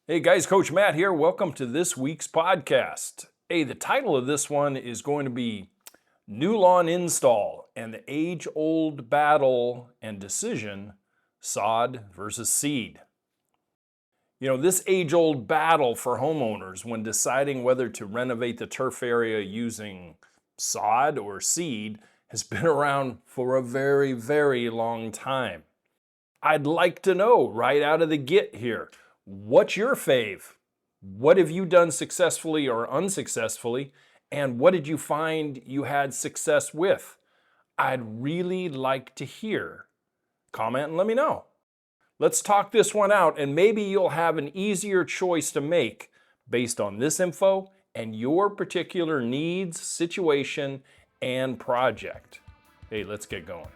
Hey guys, Coach Matt here. Welcome to this week's podcast. Hey, the title of this one is going to be New Lawn Install and the Age-Old Battle and Decision, Sod versus Seed. You know, this age-old battle for homeowners when deciding whether to renovate the turf area using sod or seed has been around for a very, very long time. I'd like to know right out of the get here, what's your fave? What have you done successfully or unsuccessfully? And what did you find you had success with? I'd really like to hear. Comment and let me know. Let's talk this one out, and maybe you'll have an easier choice to make based on this info and your particular needs, situation, and project. Hey, let's get going.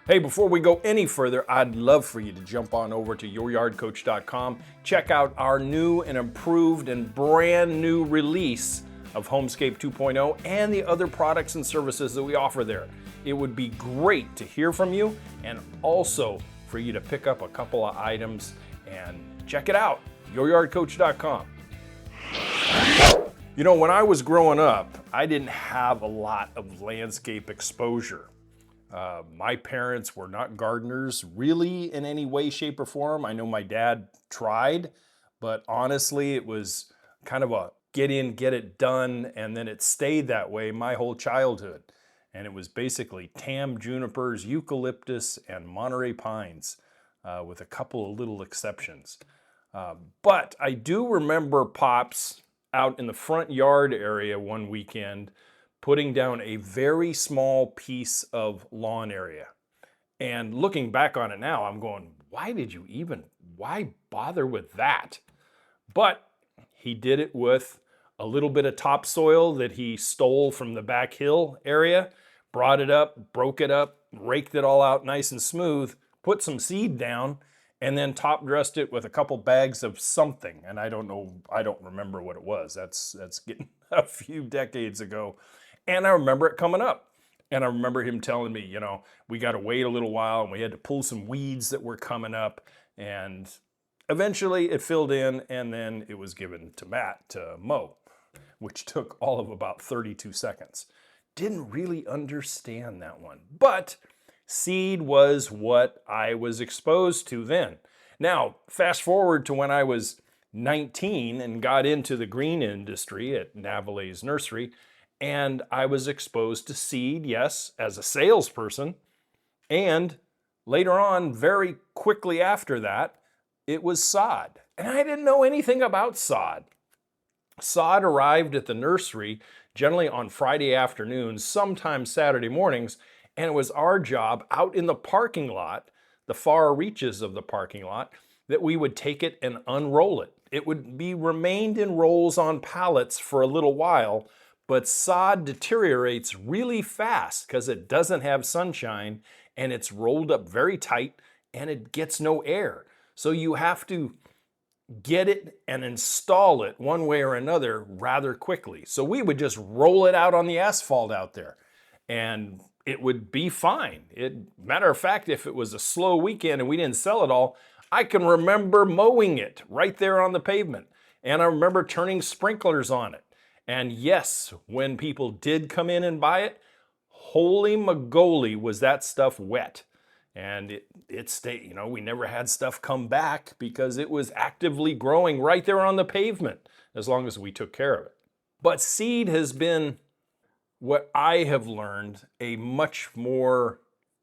Hey, before we go any further, I'd love for you to jump on over to youryardcoach.com, check out our new and improved and brand new release of Homescape 2.0 and the other products and services that we offer there. It would be great to hear from you and also for you to pick up a couple of items and check it out, youryardcoach.com. You know, when I was growing up, I didn't have a lot of landscape exposure. My parents were not gardeners really in any way, shape, or form. I know my dad tried, but honestly, it was kind of a get in, get it done, and then it stayed that way my whole childhood. And it was basically tam junipers, eucalyptus, and Monterey pines, with a couple of little exceptions. But I do remember Pops out in the front yard area one weekend putting down a very small piece of lawn area. And looking back on it now, I'm going, why bother with that? But he did it with a little bit of topsoil that he stole from the back hill area, brought it up, broke it up, raked it all out nice and smooth, put some seed down, and then top dressed it with a couple bags of something. And I don't remember what it was. That's getting a few decades ago. And I remember it coming up. And I remember him telling me, we got to wait a little while and we had to pull some weeds that were coming up. And eventually it filled in and then it was given to Matt to mow, which took all of about 32 seconds. Didn't really understand that one. But seed was what I was exposed to then. Now, fast forward to when I was 19 and got into the green industry at Navale's Nursery. And I was exposed to seed, yes, as a salesperson. And later on, very quickly after that, it was sod. And I didn't know anything about sod. Sod arrived at the nursery generally on Friday afternoons, sometimes Saturday mornings, and it was our job out in the parking lot, the far reaches of the parking lot, that we would take it and unroll it. It would be remained in rolls on pallets for a little while, but sod deteriorates really fast because it doesn't have sunshine and it's rolled up very tight and it gets no air. So you have to get it and install it one way or another rather quickly. So we would just roll it out on the asphalt out there and it would be fine. Matter of fact, if it was a slow weekend and we didn't sell it all, I can remember mowing it right there on the pavement. And I remember turning sprinklers on it. And yes, when people did come in and buy it, holy mogoly was that stuff wet. And it stayed, we never had stuff come back because it was actively growing right there on the pavement as long as we took care of it. But seed has been what I have learned a much more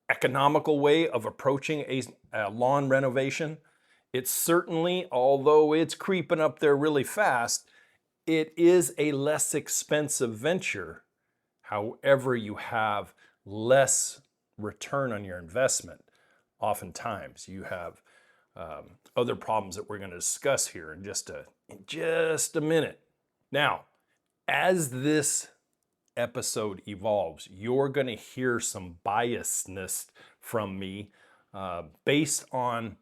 economical way of approaching a lawn renovation. It's certainly, although it's creeping up there really fast, it is a less expensive venture. However, you have less return on your investment. Oftentimes, you have other problems that we're going to discuss here in just a minute. Now, as this episode evolves, you're going to hear some biasness from me based on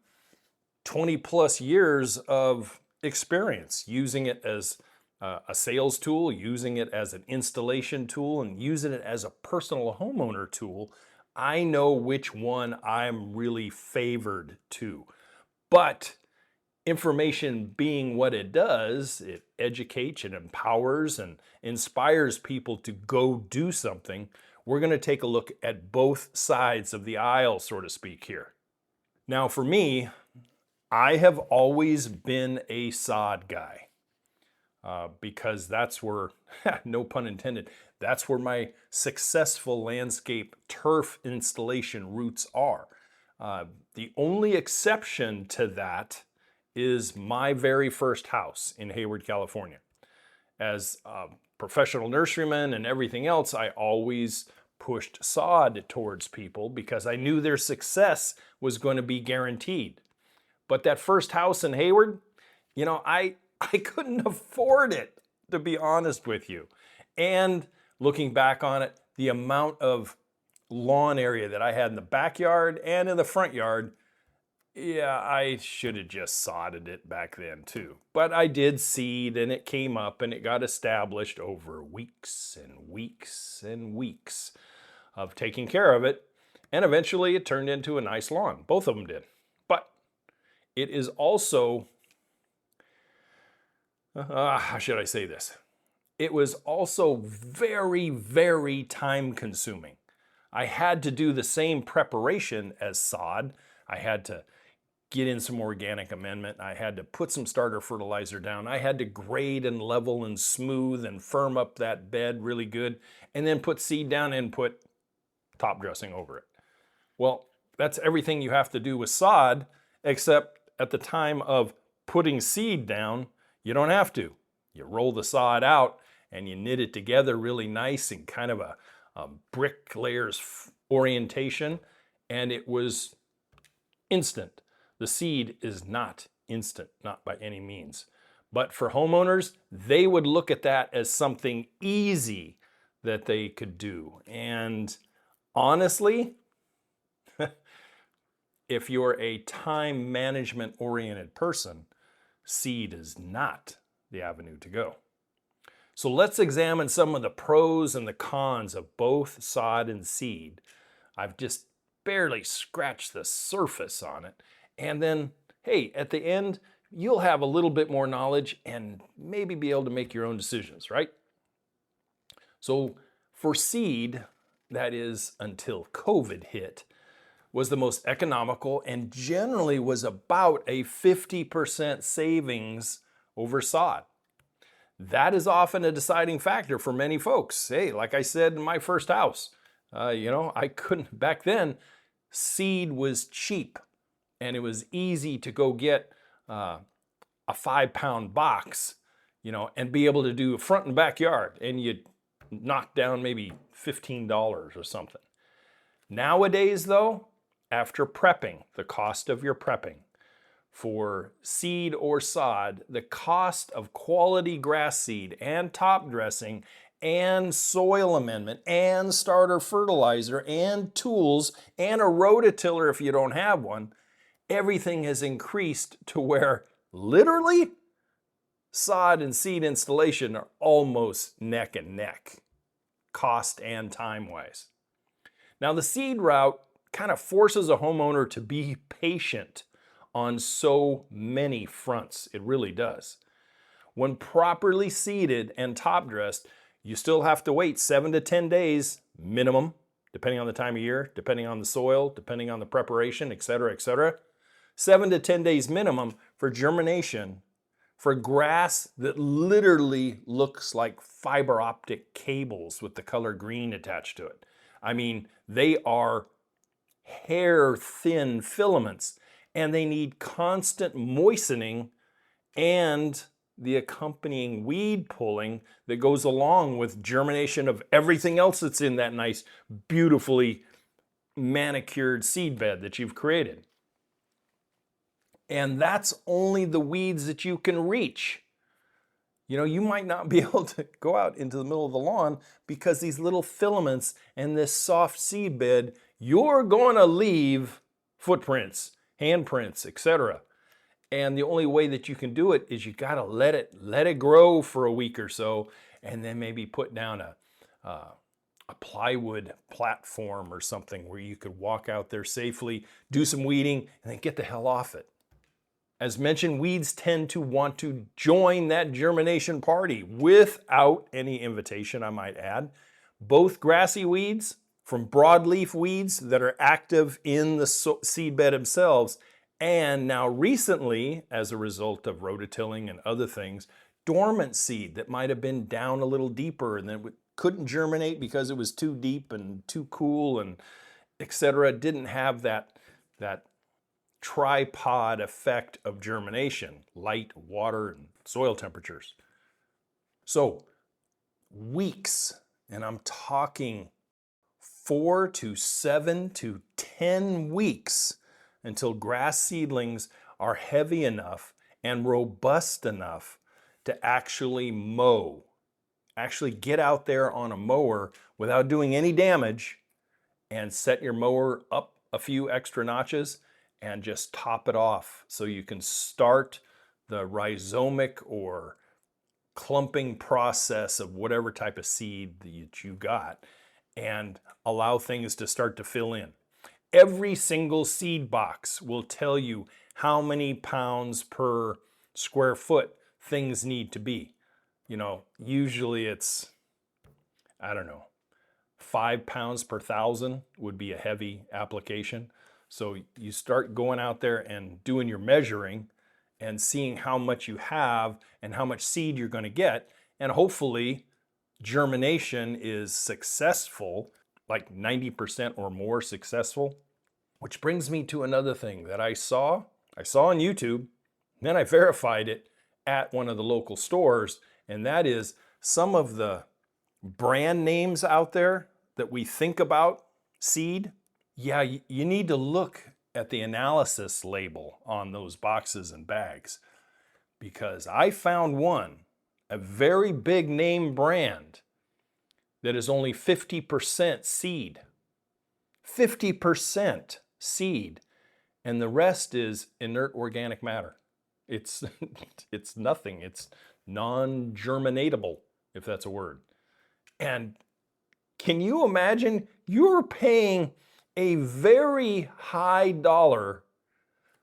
20 plus years of experience using it as a sales tool, using it as an installation tool, and using it as a personal homeowner tool. I know which one I'm really favored to. But information being what it does, it educates and empowers and inspires people to go do something. We're going to take a look at both sides of the aisle, so to speak, here. Now, for me, I have always been a sod guy because that's where, no pun intended, that's where my successful landscape turf installation roots are. The only exception to that is my very first house in Hayward, California. As a professional nurseryman and everything else, I always pushed sod towards people because I knew their success was going to be guaranteed. But that first house in Hayward, I couldn't afford it, to be honest with you. And looking back on it, the amount of lawn area that I had in the backyard and in the front yard, yeah, I should have just sodded it back then too. But I did seed and it came up and it got established over weeks and weeks and weeks of taking care of it. And eventually it turned into a nice lawn. Both of them did. But it is also, how should I say this? It was also very, very time consuming. I had to do the same preparation as sod. I had to get in some organic amendment. I had to put some starter fertilizer down. I had to grade and level and smooth and firm up that bed really good, and then put seed down and put top dressing over it. Well, that's everything you have to do with sod, except at the time of putting seed down, you don't have to. You roll the sod out and you knit it together really nice in kind of a bricklayer's orientation, and it was instant. The seed is not instant, not by any means. But for homeowners, they would look at that as something easy that they could do. And honestly, if you're a time management oriented person, seed is not the avenue to go. So let's examine some of the pros and the cons of both sod and seed. I've just barely scratched the surface on it. And then, hey, at the end, you'll have a little bit more knowledge and maybe be able to make your own decisions, right? So for seed, that is until COVID hit, was the most economical and generally was about a 50% savings over sod. That is often a deciding factor for many folks. Hey, like I said in my first house, I couldn't, back then, seed was cheap and it was easy to go get a 5-pound box, and be able to do front and backyard, and you'd knock down maybe $15 or something. Nowadays, though, after prepping, the cost of your prepping for seed or sod, the cost of quality grass seed and top dressing and soil amendment and starter fertilizer and tools and a rototiller if you don't have one, everything has increased to where literally sod and seed installation are almost neck and neck, cost and time-wise. Now the seed route kind of forces a homeowner to be patient on so many fronts. It really does. When properly seeded and top dressed, you still have to wait 7 to 10 days minimum, depending on the time of year, depending on the soil, depending on the preparation, etc., etc. 7 to 10 days minimum for germination for grass that literally looks like fiber optic cables with the color green attached to it. I mean, they are hair thin filaments and they need constant moistening and the accompanying weed pulling that goes along with germination of everything else that's in that nice, beautifully manicured seed bed that you've created. And that's only the weeds that you can reach. You might not be able to go out into the middle of the lawn because these little filaments and this soft seed bed, you're going to leave footprints, handprints, etc. And the only way that you can do it is you got to let it grow for a week or so, and then maybe put down a plywood platform or something where you could walk out there safely, do some weeding, and then get the hell off it. As mentioned, weeds tend to want to join that germination party without any invitation, I might add. Both grassy weeds from broadleaf weeds that are active in the seedbed themselves, and now recently, as a result of rototilling and other things, dormant seed that might have been down a little deeper and then couldn't germinate because it was too deep and too cool and etc. Didn't have that tripod effect of germination, light, water, and soil temperatures. So weeks, and I'm talking 4 to 7 to 10 weeks until grass seedlings are heavy enough and robust enough to actually mow. Actually get out there on a mower without doing any damage and set your mower up a few extra notches and just top it off so you can start the rhizomic or clumping process of whatever type of seed that you got and allow things to start to fill in. Every single seed box will tell you how many pounds per square foot things need to be. You know, usually it's, I don't know, 5 pounds per thousand would be a heavy application. So you start going out there and doing your measuring and seeing how much you have and how much seed you're going to get. And hopefully germination is successful, like 90% or more successful. Which brings me to another thing that I saw on YouTube, then I verified it at one of the local stores, and that is some of the brand names out there that we think about seed. Yeah, you need to look at the analysis label on those boxes and bags, because I found one, a very big name brand, that is only 50% seed. 50% seed, and the rest is inert organic matter. It's it's nothing. It's non-germinatable, if that's a word. And can you imagine you're paying a very high dollar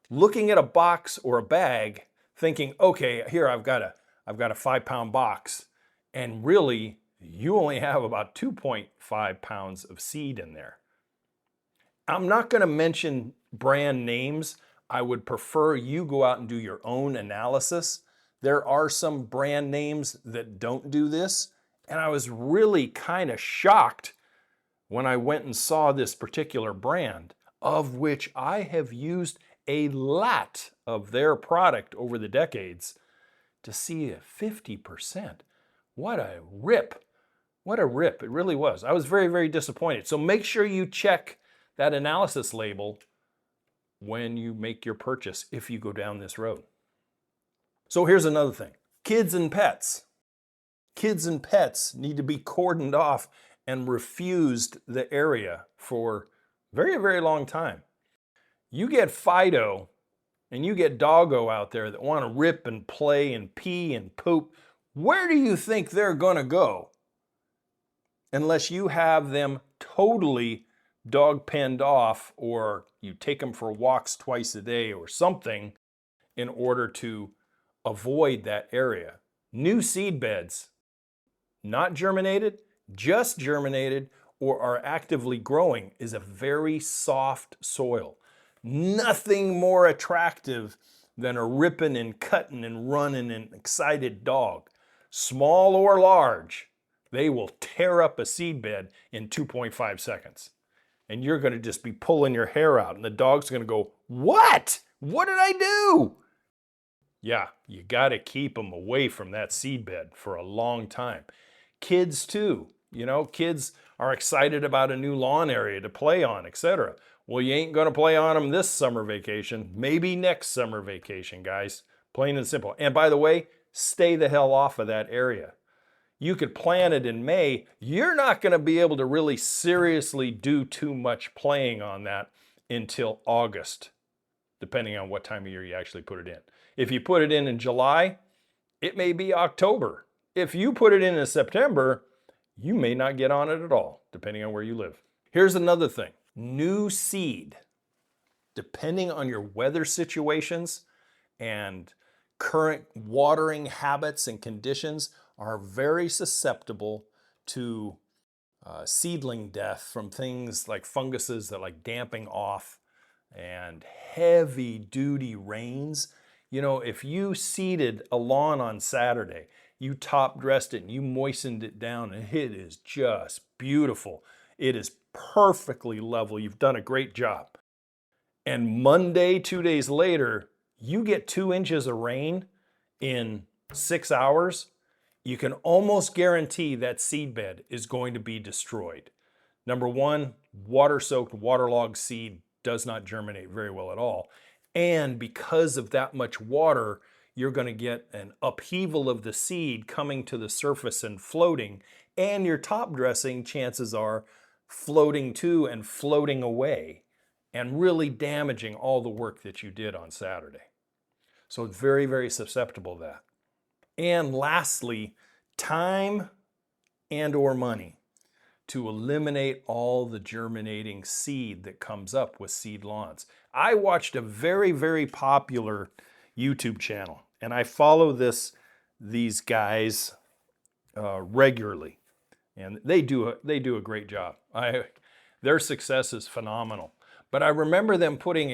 looking at a box or a bag thinking, okay, here I've got a 5-pound box, and really you only have about 2.5 pounds of seed in there. I'm not going to mention brand names. I would prefer you go out and do your own analysis. There are some brand names that don't do this, and I was really kind of shocked when I went and saw this particular brand, of which I have used a lot of their product over the decades, to see a 50%. What a rip. What a rip. It really was. I was very, very disappointed. So make sure you check that analysis label when you make your purchase if you go down this road. So here's another thing. Kids and pets. Kids and pets need to be cordoned off and refused the area for a very, very long time. You get Fido and you get Doggo out there that want to rip and play and pee and poop. Where do you think they're going to go? Unless you have them totally dog penned off, or you take them for walks twice a day or something in order to avoid that area. New seed beds, not germinated, just germinated, or are actively growing, is a very soft soil. Nothing more attractive than a ripping and cutting and running and excited dog. Small or large, they will tear up a seed bed in 2.5 seconds. And you're going to just be pulling your hair out, and the dog's going to go, "What? What did I do?" Yeah, you got to keep them away from that seed bed for a long time. Kids too. You know, kids are excited about a new lawn area to play on, etc. Well, you ain't going to play on them this summer vacation. Maybe next summer vacation, guys. Plain and simple. And by the way, stay the hell off of that area. You could plant it in May. You're not going to be able to really seriously do too much playing on that until August, depending on what time of year you actually put it in. If you put it in July, it may be October. If you put it in September, you may not get on it at all, depending on where you live. Here's another thing. New seed, depending on your weather situations and current watering habits and conditions are very susceptible to seedling death from things like funguses that like damping off and heavy duty rains. You know, if you seeded a lawn on Saturday, you top dressed it and you moistened it down, and it is just beautiful. It is perfectly level. You've done a great job. And Monday, 2 days later, you get 2 inches of rain in 6 hours. You can almost guarantee that seed bed is going to be destroyed. Number one, water-soaked, waterlogged seed does not germinate very well at all. And because of that much water, you're going to get an upheaval of the seed coming to the surface and floating. And your top dressing, chances are, floating too and floating away and really damaging all the work that you did on Saturday. So it's very, very susceptible to that. And lastly, time and or money to eliminate all the germinating seed that comes up with seed lawns. I watched a very, very popular YouTube channel, and I follow these guys regularly, and they do a great job. Their success is phenomenal. But I remember them putting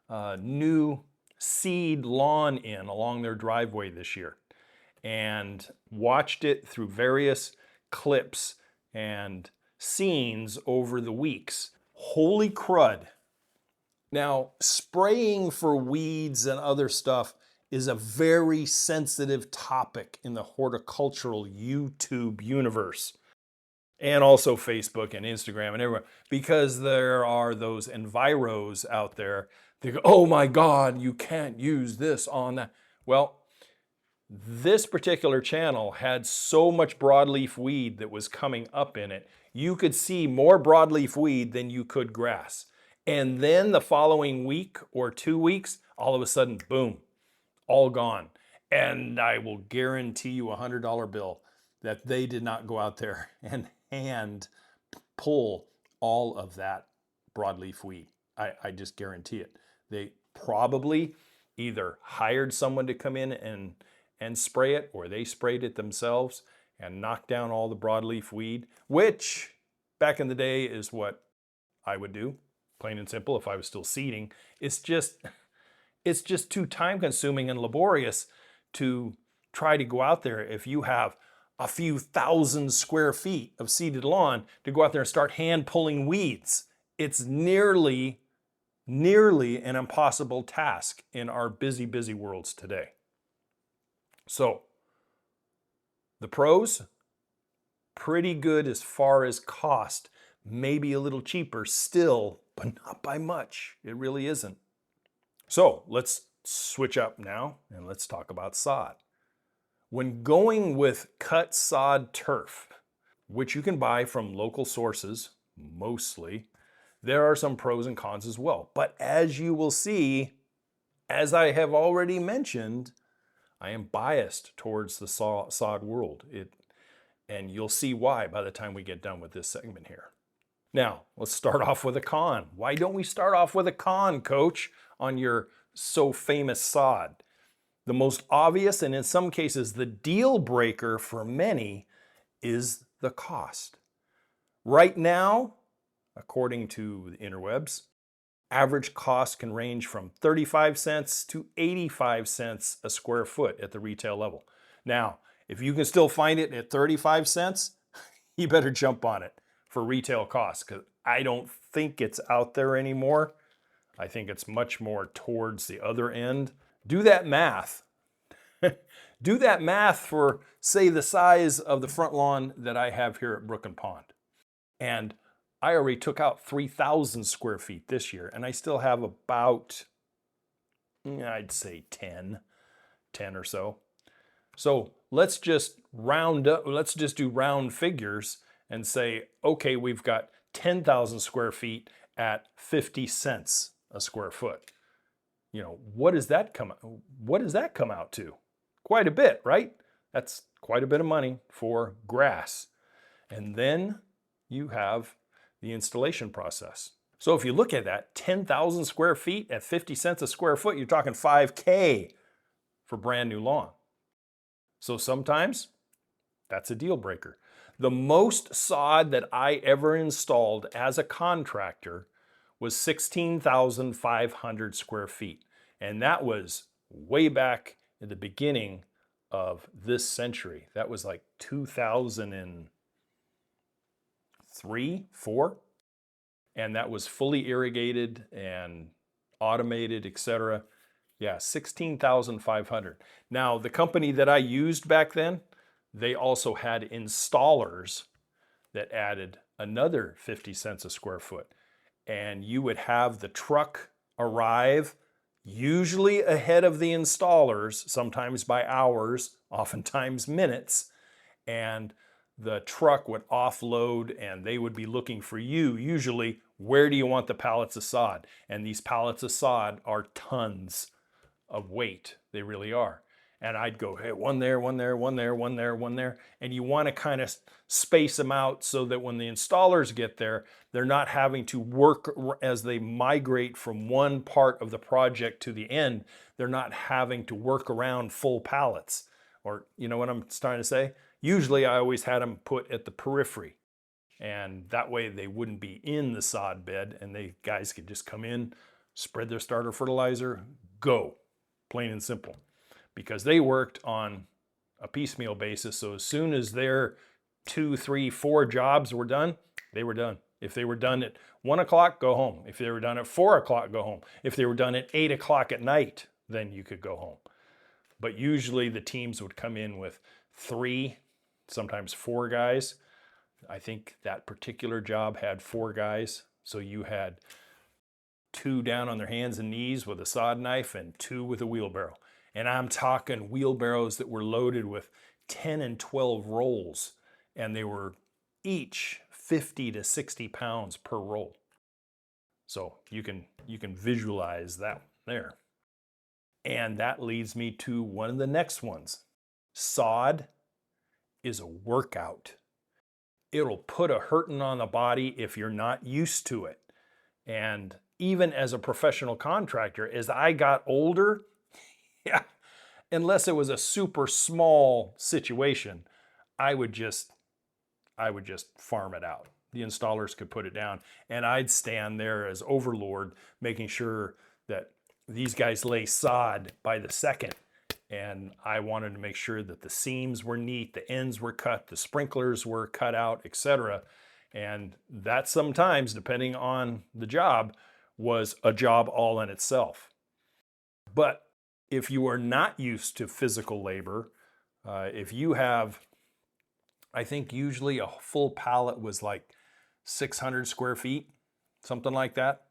a new seed lawn in along their driveway this year, and watched it through various clips and scenes over the weeks. Holy crud. Now, spraying for weeds and other stuff is a very sensitive topic in the horticultural YouTube universe, and also Facebook and Instagram and everywhere, because there are those enviros out there that go, oh my God, you can't use this on that. Well, this particular channel had so much broadleaf weed that was coming up in it. You could see more broadleaf weed than you could grass. And then the following week or 2 weeks, all of a sudden, boom, all gone. And I will guarantee you $100 bill that they did not go out there and hand pull all of that broadleaf weed. I just guarantee it. They probably either hired someone to come in and spray it, or they sprayed it themselves and knocked down all the broadleaf weed, which back in the day is what I would do, plain and simple, if I was still seeding. It's just too time consuming and laborious to try to go out there if you have a few thousand square feet of seeded lawn to go out there and start hand pulling weeds. It's nearly an impossible task in our busy, busy worlds today. So, the pros, pretty good as far as cost, maybe a little cheaper still, but not by much. It really isn't. So, let's switch up now and let's talk about sod. When going with cut sod turf, which you can buy from local sources, mostly, there are some pros and cons as well. But as you will see, as I have already mentioned, I am biased towards the sod world. And you'll see why by the time we get done with this segment here. Now, let's start off with a con. Why don't we start off with a con, Coach, on your so famous sod? The most obvious, and in some cases the deal breaker for many, is the cost. Right now, according to the interwebs, average cost can range from 35 cents to 85 cents a square foot at the retail level. Now, if you can still find it at 35 cents, you better jump on it for retail costs, because I don't think it's out there anymore. I think it's much more towards the other end. Do that math. Do that math for, say, the size of the front lawn that I have here at Brook and Pond. And I already took out 3,000 square feet this year, and I still have about, I'd say 10 or so. So let's just round up, let's just do round figures and say, okay, we've got 10,000 square feet at 50 cents a square foot. You know, what does that come out to? Quite a bit, right? That's quite a bit of money for grass. And then you have the installation process. So if you look at that, 10,000 square feet at 50 cents a square foot, you're talking $5K for brand new lawn. So sometimes that's a deal breaker. The most sod that I ever installed as a contractor was 16,500 square feet. And that was way back at the beginning of this century. That was like 2003, 4. And that was fully irrigated and automated, etc. Yeah, 16,500. Now, the company that I used back then, they also had installers that added another 50 cents a square foot. And you would have the truck arrive usually ahead of the installers, sometimes by hours, oftentimes minutes, and the truck would offload and they would be looking for you, usually, where do you want the pallets of sod? And these pallets of sod are tons of weight. They really are. And I'd go, hey, one there, one there, one there, one there, one there. And you want to kind of space them out so that when the installers get there, they're not having to work as they migrate from one part of the project to the end. They're not having to work around full pallets. Or, you know what I'm trying to say? Usually I always had them put at the periphery. And that way they wouldn't be in the sod bed and the guys could just come in, spread their starter fertilizer, go. Plain and simple. Because they worked on a piecemeal basis. So as soon as their 2, 3, 4 jobs were done, they were done. If they were done at 1 o'clock, go home. If they were done at 4 o'clock, go home. If they were done at 8 o'clock at night, then you could go home. But usually the teams would come in with 3, sometimes 4 guys. I think that particular job had 4 guys. So you had 2 down on their hands and knees with a sod knife and 2 with a wheelbarrow. And I'm talking wheelbarrows that were loaded with 10 and 12 rolls. And they were each 50 to 60 pounds per roll. So you can visualize that there. And that leads me to one of the next ones. Sod is a workout. It'll put a hurting on the body if you're not used to it. And even as a professional contractor, as I got older, yeah, unless it was a super small situation, I would just farm it out. The installers could put it down and I'd stand there as overlord, making sure that these guys lay sod by the second. And I wanted to make sure that the seams were neat, the ends were cut, the sprinklers were cut out, etc. And that sometimes, depending on the job, was a job all in itself. But if you are not used to physical labor, if you have, I think usually a full pallet was like 600 square feet, something like that.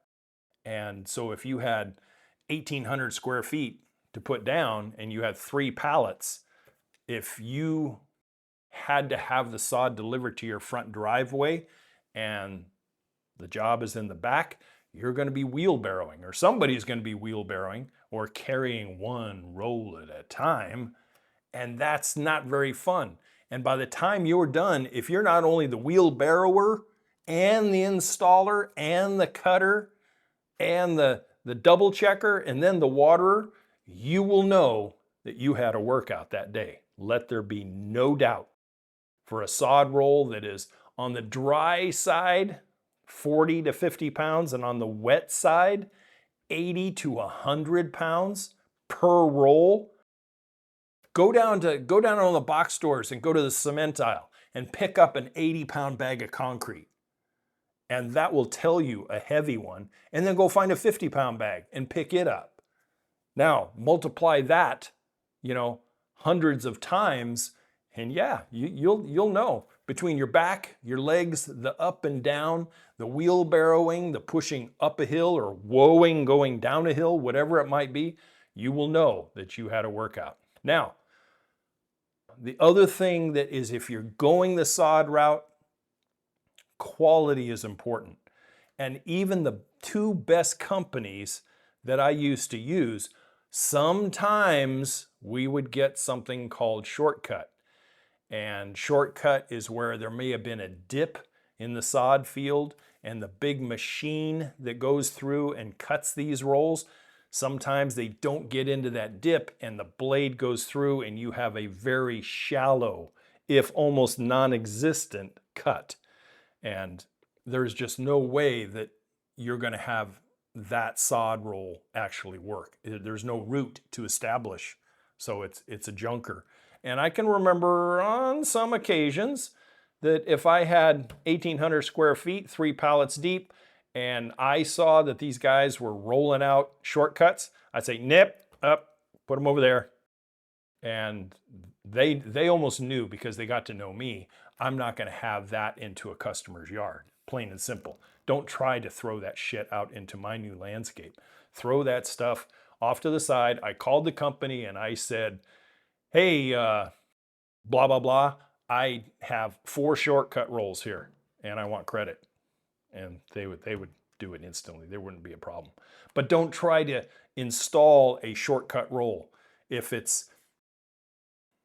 And so if you had 1,800 square feet to put down and you had 3 pallets, if you had to have the sod delivered to your front driveway and the job is in the back, you're going to be wheelbarrowing, or somebody's going to be wheelbarrowing or carrying 1 roll at a time. And that's not very fun. And by the time you're done, if you're not only the wheelbarrower and the installer and the cutter and the double checker and then the waterer, you will know that you had a workout that day. Let there be no doubt. For a sod roll that is on the dry side, 40 to 50 pounds, and on the wet side, 80 to 100 pounds per roll. Go down on the box stores and go to the cement aisle and pick up an 80-pound bag of concrete. And that will tell you a heavy one. And then go find a 50-pound bag and pick it up. Now, multiply that, hundreds of times, and yeah, you'll know. Between your back, your legs, the up and down, the wheelbarrowing, the pushing up a hill or woeing going down a hill, whatever it might be, you will know that you had a workout. Now, the other thing that is, if you're going the sod route, quality is important. And even the 2 best companies that I used to use, sometimes we would get something called shortcut. And shortcut is where there may have been a dip in the sod field and the big machine that goes through and cuts these rolls, Sometimes they don't get into that dip and the blade goes through and you have a very shallow, if almost non-existent cut. And there's just no way that you're going to have that sod roll actually work. There's no root to establish. So it's a junker. And I can remember on some occasions that if I had 1,800 square feet, 3 pallets deep, and I saw that these guys were rolling out shortcuts, I'd say, nip, up, put them over there. And they almost knew, because they got to know me, I'm not going to have that into a customer's yard, plain and simple. Don't try to throw that shit out into my new landscape. Throw that stuff off to the side. I called the company and I said, hey, blah, blah, blah, I have 4 shortcut rolls here and I want credit. And they would do it instantly. There wouldn't be a problem. But don't try to install a shortcut roll. If it's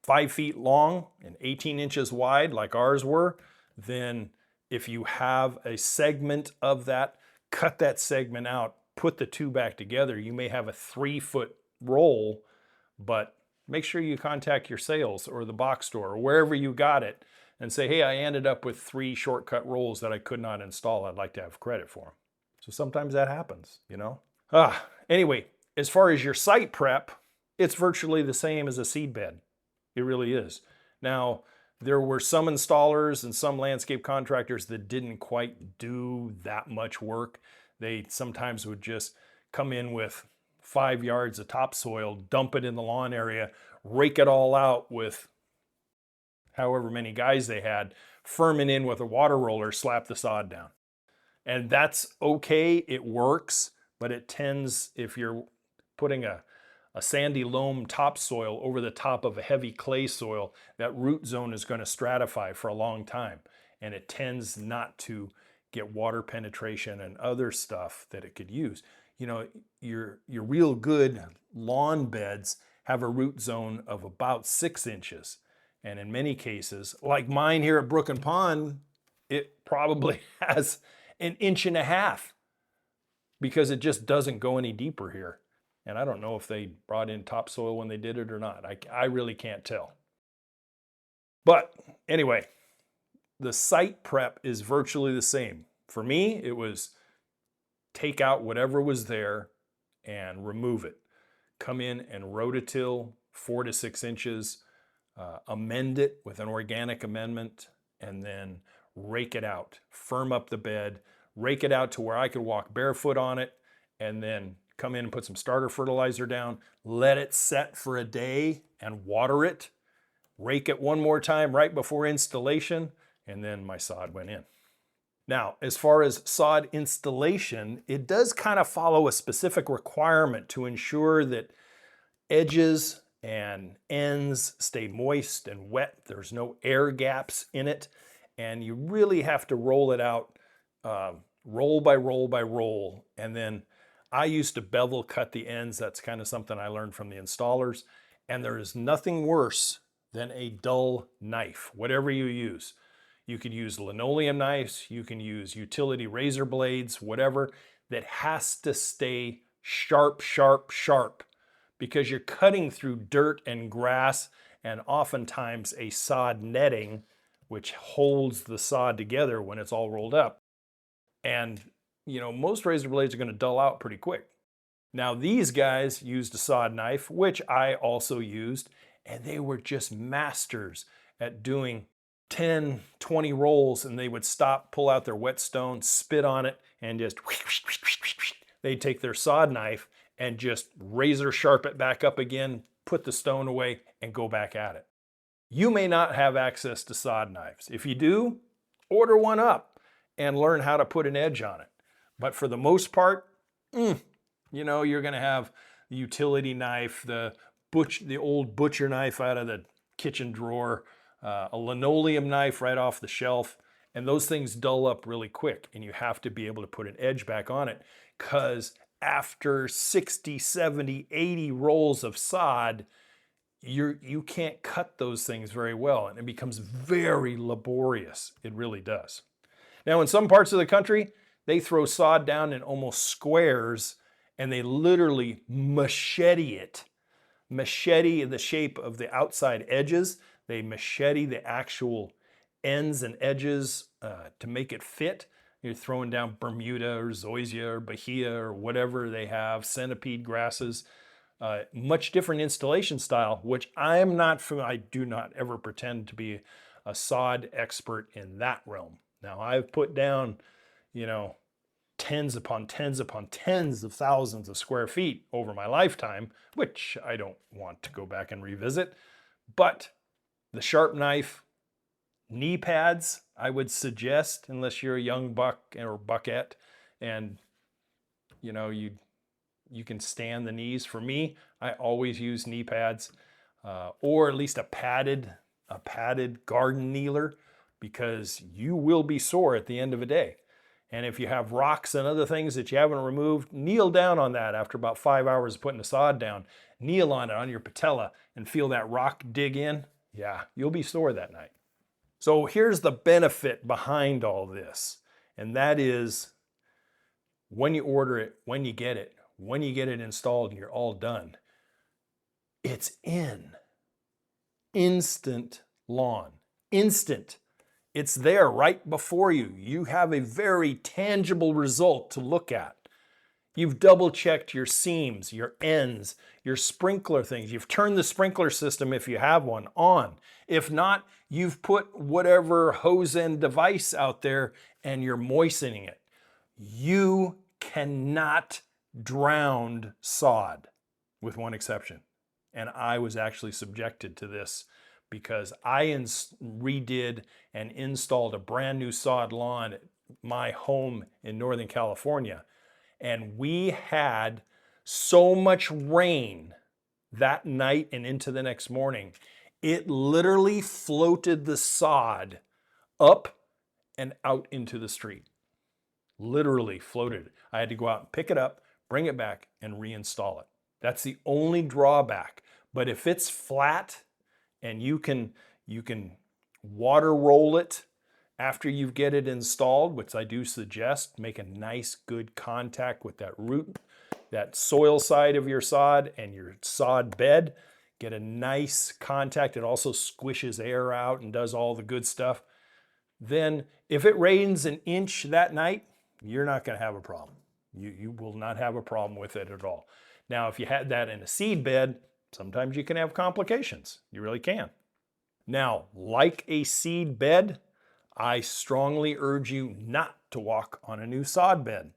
5 feet long and 18 inches wide like ours were, then if you have a segment of that, cut that segment out, put the 2 back together. You may have a 3-foot roll, but make sure you contact your sales or the box store or wherever you got it and say, hey, I ended up with 3 shortcut rolls that I could not install. I'd like to have credit for them. So sometimes that happens, you know? Anyway, as far as your site prep, it's virtually the same as a seed bed. It really is. Now, there were some installers and some landscape contractors that didn't quite do that much work. They sometimes would just come in with 5 yards of topsoil, dump it in the lawn area, rake it all out with however many guys they had, firm it in with a water roller, slap the sod down. And that's okay, it works, but it tends, if you're putting a sandy loam topsoil over the top of a heavy clay soil, that root zone is going to stratify for a long time. And it tends not to get water penetration and other stuff that it could use. You know, your real good lawn beds have a root zone of about 6 inches. And in many cases, like mine here at Brook and Pond, it probably has 1.5 inches because it just doesn't go any deeper here. And I don't know if they brought in topsoil when they did it or not. I really can't tell. But anyway, the site prep is virtually the same. For me, it was take out whatever was there and remove it. Come in and rototill 4 to 6 inches, amend it with an organic amendment, and then rake it out. Firm up the bed, rake it out to where I could walk barefoot on it, and then come in and put some starter fertilizer down, let it set for a day and water it, rake it one more time right before installation, and then my sod went in. Now, as far as sod installation, it does kind of follow a specific requirement to ensure that edges and ends stay moist and wet. There's no air gaps in it, and you really have to roll it out roll by roll by roll. And then I used to bevel cut the ends. That's kind of something I learned from the installers. And there is nothing worse than a dull knife, whatever you use. You could use linoleum knives, you can use utility razor blades, whatever, that has to stay sharp, sharp, sharp, because you're cutting through dirt and grass and oftentimes a sod netting, which holds the sod together when it's all rolled up. And, you know, most razor blades are going to dull out pretty quick. Now, these guys used a sod knife, which I also used, and they were just masters at doing 10, 20 rolls, and they would stop, pull out their whetstone, spit on it, and just they'd take their sod knife and just razor sharp it back up again, put the stone away, and go back at it. You may not have access to sod knives. If you do, order one up and learn how to put an edge on it. But for the most part, you know, you're going to have the utility knife, the old butcher knife out of the kitchen drawer, a linoleum knife right off the shelf, and those things dull up really quick, and you have to be able to put an edge back on it, because after 60, 70, 80 rolls of sod, you can't cut those things very well, and it becomes very laborious. It really does. Now, in some parts of the country, they throw sod down in almost squares, and they literally machete it. Machete the shape of the outside edges. They machete the actual ends and edges to make it fit. You're throwing down Bermuda or Zoysia or Bahia or whatever they have, centipede grasses. Much different installation style, which I do not ever pretend to be a sod expert in that realm. Now, I've put down, tens upon tens upon tens of thousands of square feet over my lifetime, which I don't want to go back and revisit. But the sharp knife, knee pads, I would suggest, unless you're a young buck or buckette and you can stand the knees. For me, I always use knee pads, or at least a padded garden kneeler, because you will be sore at the end of a day. And if you have rocks and other things that you haven't removed, kneel down on that after about 5 hours of putting the sod down. Kneel on it on your patella and feel that rock dig in. Yeah, you'll be sore that night. So here's the benefit behind all this, and that is when you order it, when you get it installed and you're all done, it's in. Instant lawn. Instant. It's there right before you. You have a very tangible result to look at. You've double checked your seams, your ends, your sprinkler things. You've turned the sprinkler system, if you have one, on. If not, you've put whatever hose end device out there and you're moistening it. You cannot drown sod, with one exception. And I was actually subjected to this because I redid and installed a brand new sod lawn at my home in Northern California. And we had so much rain that night and into the next morning, it literally floated the sod up and out into the street. Literally floated it. I had to go out and pick it up, bring it back, and reinstall it. That's the only drawback. But if it's flat and you can water roll it after you get it installed, which I do suggest, make a nice good contact with that root, that soil side of your sod and your sod bed. Get a nice contact. It also squishes air out and does all the good stuff. Then if it rains an inch that night, you're not going to have a problem. You will not have a problem with it at all. Now, if you had that in a seed bed, sometimes you can have complications. You really can. Now, like a seed bed, I strongly urge you not to walk on a new sod bed.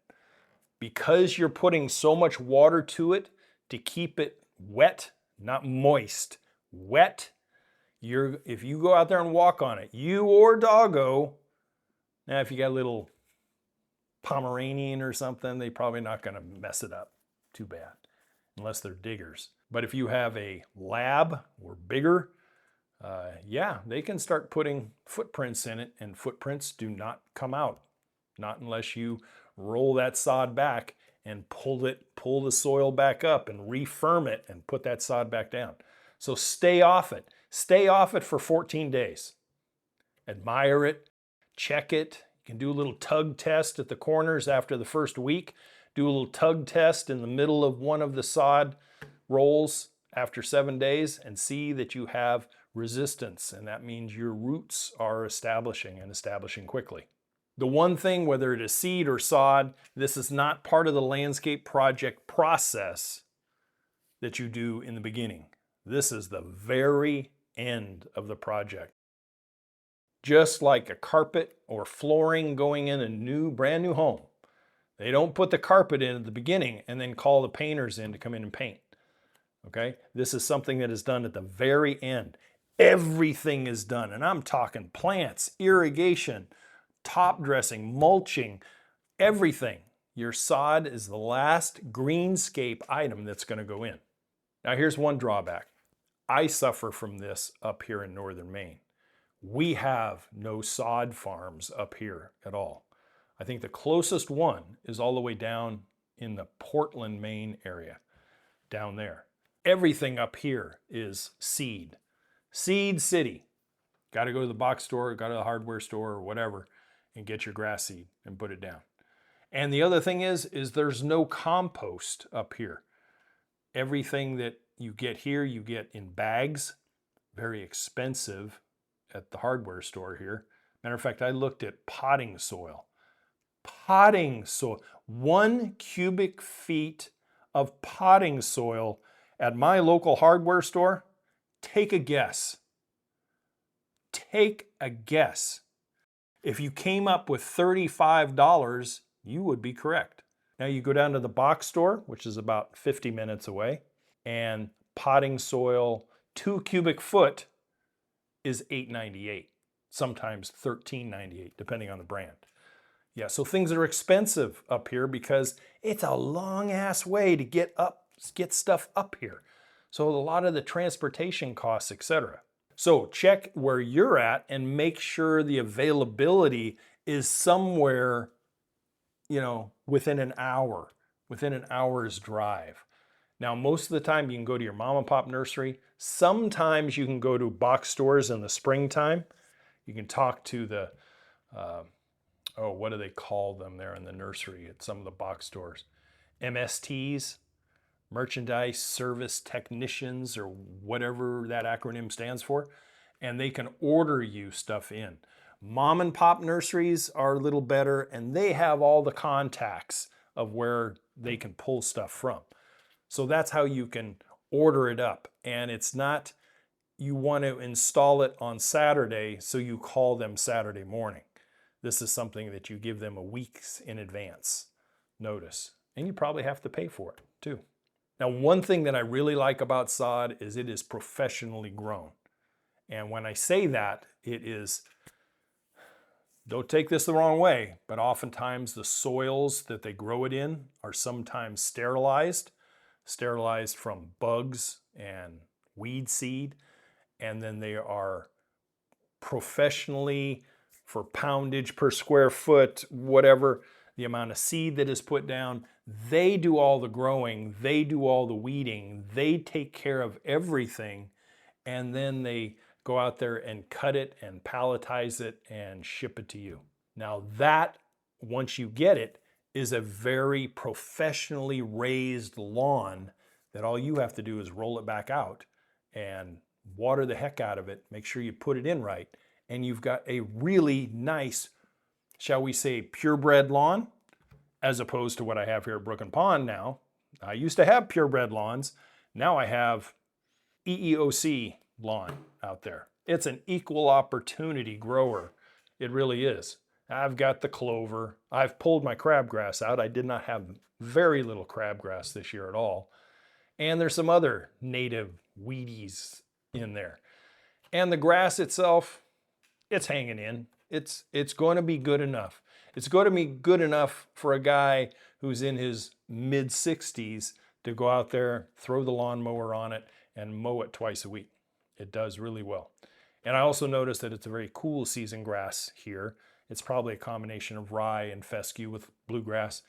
Because you're putting so much water to it to keep it wet, not moist, wet, if you go out there and walk on it, you or doggo, now if you got a little Pomeranian or something, they're probably not going to mess it up too bad, unless they're diggers. But if you have a lab or bigger, yeah, they can start putting footprints in it, and footprints do not come out. Not unless you roll that sod back and pull the soil back up and refirm it and put that sod back down. So stay off it. Stay off it for 14 days. Admire it, check it. You can do a little tug test at the corners after the first week. Do a little tug test in the middle of one of the sod rolls after 7 days and see that you have resistance, and that means your roots are establishing and establishing quickly. The one thing, whether it is seed or sod, this is not part of the landscape project process that you do in the beginning. This is the very end of the project. Just like a carpet or flooring going in a brand new home. They don't put the carpet in at the beginning and then call the painters in to come in and paint. Okay? This is something that is done at the very end. Everything is done, and I'm talking plants, irrigation, top dressing, mulching, everything. Your sod is the last greenscape item that's going to go in. Now here's one drawback. I suffer from this up here in northern Maine. We have no sod farms up here at all. I think the closest one is all the way down in the Portland, Maine area, down there. Everything up here is seed. Seed city. Got to go to the box store, go to the hardware store or whatever and get your grass seed and put it down. And the other thing is there's no compost up here. Everything that you get here, you get in bags, very expensive at the hardware store here. Matter of fact, I looked at potting soil. Potting soil, 1 cubic feet of potting soil at my local hardware store. Take a guess. Take a guess. If you came up with $35, you would be correct. Now you go down to the box store, which is about 50 minutes away, and potting soil 2 cubic foot is $8.98, sometimes $13.98, depending on the brand. Yeah, so things are expensive up here because it's a long ass way to get stuff up here. So a lot of the transportation costs, etc. So check where you're at and make sure the availability is somewhere, within an hour's drive. Now, most of the time you can go to your mom and pop nursery. Sometimes you can go to box stores in the springtime. You can talk to the, what do they call them there in the nursery at some of the box stores? MSTs, merchandise service technicians, or whatever that acronym stands for. And they can order you stuff in. Mom and pop nurseries are a little better, and they have all the contacts of where they can pull stuff from. So that's how you can order it up. And it's not, you want to install it on Saturday, so you call them Saturday morning. This is something that you give them a week's in advance notice. And you probably have to pay for it too. Now, one thing that I really like about sod is it is professionally grown. And when I say that, it is, don't take this the wrong way, but oftentimes the soils that they grow it in are sometimes sterilized from bugs and weed seed. And then they are professionally, for poundage per square foot, whatever, the amount of seed that is put down, they do all the growing, they do all the weeding, they take care of everything, and then they go out there and cut it and palletize it and ship it to you. Now that, once you get it, is a very professionally raised lawn that all you have to do is roll it back out and water the heck out of it, make sure you put it in right, and you've got a really nice, shall we say, purebred lawn, as opposed to what I have here at Brook and Pond now. I used to have purebred lawns. Now I have EEOC lawn out there. It's an equal opportunity grower. It really is. I've got the clover. I've pulled my crabgrass out. I did not have very little crabgrass this year at all. And there's some other native weedies in there. And the grass itself, it's hanging in. It's going to be good enough. It's going to be good enough for a guy who's in his mid-60s to go out there, throw the lawnmower on it, and mow it twice a week. It does really well. And I also noticed that it's a very cool season grass here. It's probably a combination of rye and fescue with bluegrass,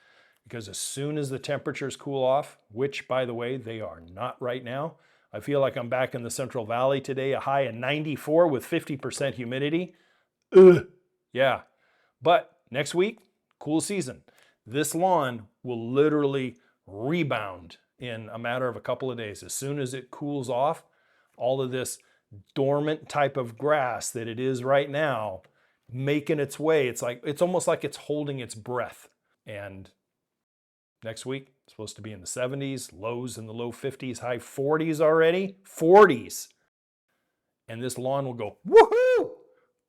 because as soon as the temperatures cool off, which, by the way, they are not right now, I feel like I'm back in the Central Valley today, a high of 94 with 50% humidity. Ugh. Yeah. But next week, cool season. This lawn will literally rebound in a matter of a couple of days. As soon as it cools off, all of this dormant type of grass that it is right now, making its way, it's almost like it's holding its breath. And next week, it's supposed to be in the 70s, lows in the low 50s, high 40s already. 40s. And this lawn will go, woohoo!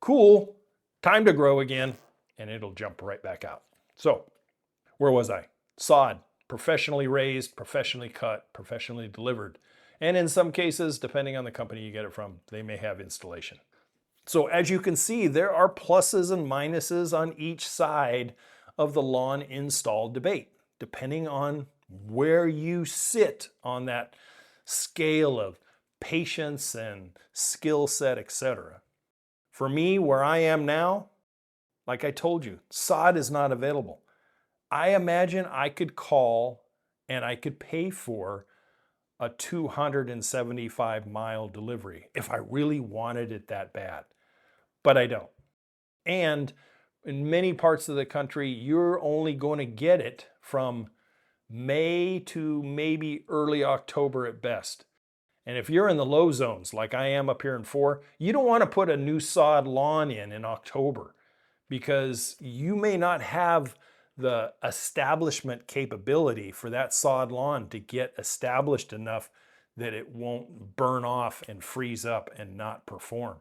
Cool. Time to grow again. And it'll jump right back out. So, where was I? Sod. Professionally raised, professionally cut, professionally delivered. And in some cases, depending on the company you get it from, they may have installation. So as you can see, there are pluses and minuses on each side of the lawn install debate, depending on where you sit on that scale of patience and skill set, etc. For me, where I am now, like I told you, sod is not available. I imagine I could call and I could pay for a 275-mile delivery if I really wanted it that bad. But I don't. And in many parts of the country, you're only going to get it from May to maybe early October at best. And if you're in the low zones, like I am up here in 4, you don't want to put a new sod lawn in October, because you may not have the establishment capability for that sod lawn to get established enough that it won't burn off and freeze up and not perform.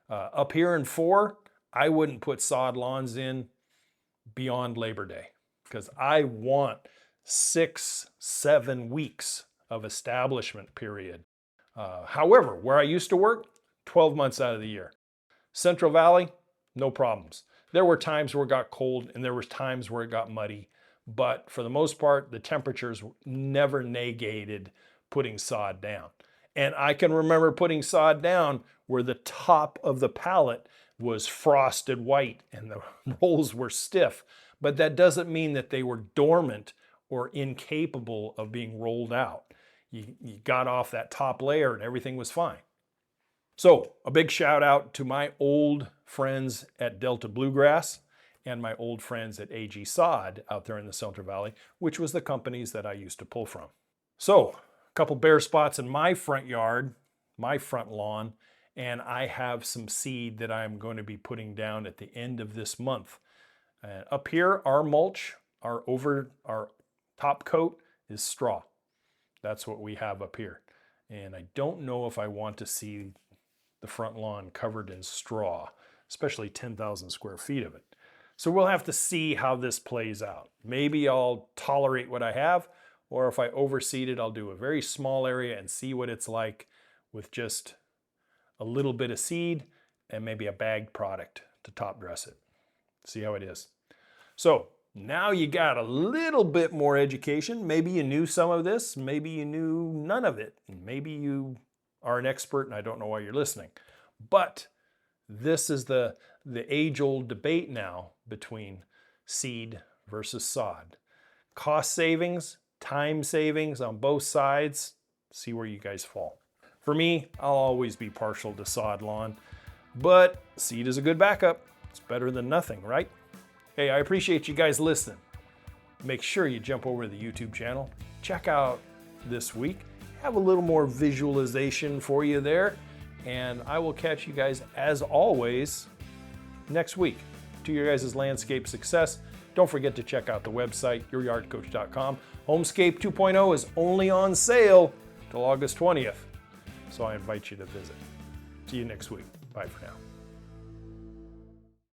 Up here in 4, I wouldn't put sod lawns in beyond Labor Day, because I want 6-7 weeks of establishment period. However, where I used to work, 12 months out of the year. Central Valley, no problems. There were times where it got cold and there was times where it got muddy, but for the most part, the temperatures never negated putting sod down. And I can remember putting sod down where the top of the pallet was frosted white and the rolls were stiff, but that doesn't mean that they were dormant or incapable of being rolled out. You got off that top layer and everything was fine. So a big shout out to my old friends at Delta Bluegrass and my old friends at AG Sod out there in the Central Valley, which was the companies that I used to pull from. So a couple bare spots in my front yard, my front lawn, and I have some seed that I'm going to be putting down at the end of this month. Up here, our mulch, our top coat is straw. That's what we have up here. And I don't know if I want to see the front lawn covered in straw, especially 10,000 square feet of it. So we'll have to see how this plays out. Maybe I'll tolerate what I have, or if I overseed it, I'll do a very small area and see what it's like with just a little bit of seed and maybe a bagged product to top dress it. See how it is. So now you got a little bit more education. Maybe you knew some of this, maybe you knew none of it. Maybe you are an expert and I don't know why you're listening. But this is the age-old debate now between seed versus sod. Cost savings, time savings on both sides. See where you guys fall. For me, I'll always be partial to sod lawn, but seed is a good backup. It's better than nothing, right? Hey, I appreciate you guys listening. Make sure you jump over to the YouTube channel. Check out this week. Have a little more visualization for you there. And I will catch you guys, as always, next week. To your guys' landscape success. Don't forget to check out the website, youryardcoach.com. Homescape 2.0 is only on sale till August 20th. So I invite you to visit. See you next week. Bye for now.